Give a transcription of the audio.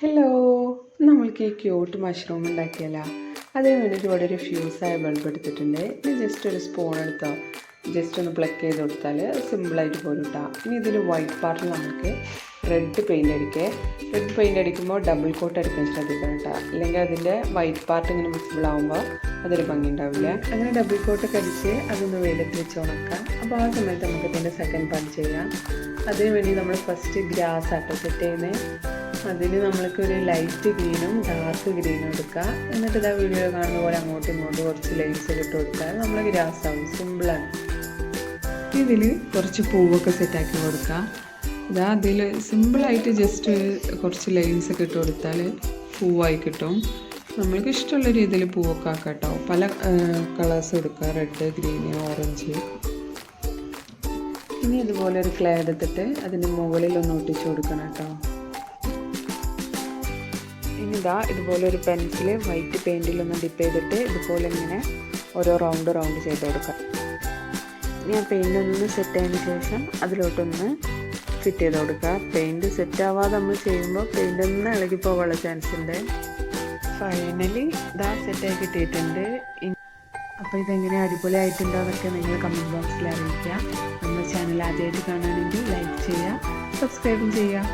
Hello, നമ്മൾക്ക് ഈ cute mushroom ഉണ്ടാക്കിയല്ല. അതിന് വേണ്ടിയിട്ട് ഇവിടെ ഒരു ഫ്യൂസായ ബൾബ് എടുത്തിട്ടുണ്ട്. ഇനി ജസ്റ്റ് ഒരു സ്പൂൺ എടുത്തോ ജസ്റ്റ് ഒന്ന് പ്ലക്ക് ചെയ്ത് കൊടുത്താൽ സിമ്പിളായിട്ട് പോരും കിട്ടാം. ഇനി ഇതിൽ വൈറ്റ് പാർട്ടിൽ നമുക്ക് റെഡ് പെയിൻ്റ് അടിക്കുക. റെഡ് പെയിൻ്റ് അടിക്കുമ്പോൾ ഡബിൾ കോട്ട് അടിക്കാൻ ശ്രദ്ധിക്കണം കേട്ടോ, അല്ലെങ്കിൽ അതിൻ്റെ വൈറ്റ് പാർട്ട് ഇങ്ങനെ വിസിബിൾ ആകുമ്പോൾ അതൊരു ഭംഗി ഉണ്ടാവില്ല. അങ്ങനെ ഡബിൾ കോട്ടൊക്കെ അടിച്ച് അതൊന്ന് വെയിലത്ത് വെച്ച് ഉണക്കാം. അപ്പോൾ ആ സമയത്ത് നമുക്ക് ഇതിൻ്റെ സെക്കൻഡ് പാർട്ട് ചെയ്യാം. അതിന് വേണ്ടി നമ്മൾ ഫസ്റ്റ് ഗ്രാസ് ആട്ടോ സെറ്റ് ചെയ്യുന്നത്. അതിന് നമ്മൾക്കൊരു ലൈറ്റ് ഗ്രീനും ഡാർക്ക് ഗ്രീനും എടുക്കുക. എന്നിട്ട് ഇതാ വീഡിയോ കാണുന്ന പോലെ അങ്ങോട്ടും ഇങ്ങോട്ടും കുറച്ച് ലൈൻസ് ഇട്ട് കൊടുത്താൽ നമ്മൾ ഗ്രാസ് ആവും. സിമ്പിളാണ്. ഇതിൽ കുറച്ച് പൂവൊക്കെ സെറ്റാക്കി കൊടുക്കുക. ഇതാ അതിൽ സിമ്പിളായിട്ട് ജസ്റ്റ് കുറച്ച് ലൈൻസ് ഒക്കെ ഇട്ട് കൊടുത്താൽ പൂവായി കിട്ടും. നമ്മൾക്ക് ഇഷ്ടമുള്ള രീതിയിൽ പൂവൊക്കെ ആക്കാം കേട്ടോ. പല കളേഴ്സ് എടുക്കുക, റെഡ്, ഗ്രീന്, ഓറഞ്ച്. ഇനി ഇതുപോലെ ഒരു ക്ലേ എടുത്തിട്ട് അതിൻ്റെ മുകളിലൊന്ന് ഒട്ടിച്ച് കൊടുക്കണം കേട്ടോ. ഇനി ഇതാ ഇതുപോലെ ഒരു പെൻസിൽ വൈറ്റ് പെയിൻറ്റിലൊന്ന് ഡിപ്പ് ചെയ്തിട്ട് ഇതുപോലെ ഇങ്ങനെ ഓരോ റൗണ്ട് ചെയ്ത് കൊടുക്കാം. ഞാൻ പെയിൻ്റ് ഒന്ന് സെറ്റ് ആയതിനു ശേഷം അതിലോട്ടൊന്ന് ഫിറ്റ് ചെയ്ത് കൊടുക്കുക. പെയിൻറ്റ് സെറ്റ് ആവാതെ നമ്മൾ ചെയ്യുമ്പോൾ പെയിൻ്റ് ഒന്ന് ഇളകി പോകാനുള്ള ചാൻസ് ഉണ്ട്. ഫൈനലി ഇതാ സെറ്റായി കിട്ടിയിട്ടുണ്ട്. അപ്പോൾ ഇതെങ്ങനെ അടിപൊളിയായിട്ടുണ്ടോ എന്നൊക്കെ നിങ്ങൾ കമൻറ്റ് ബോക്സിൽ അറിയിക്കുക. നമ്മുടെ ചാനൽ ആദ്യമായിട്ട് കാണുകയാണെങ്കിൽ ലൈക്ക് ചെയ്യുക, സബ്സ്ക്രൈബും ചെയ്യുക.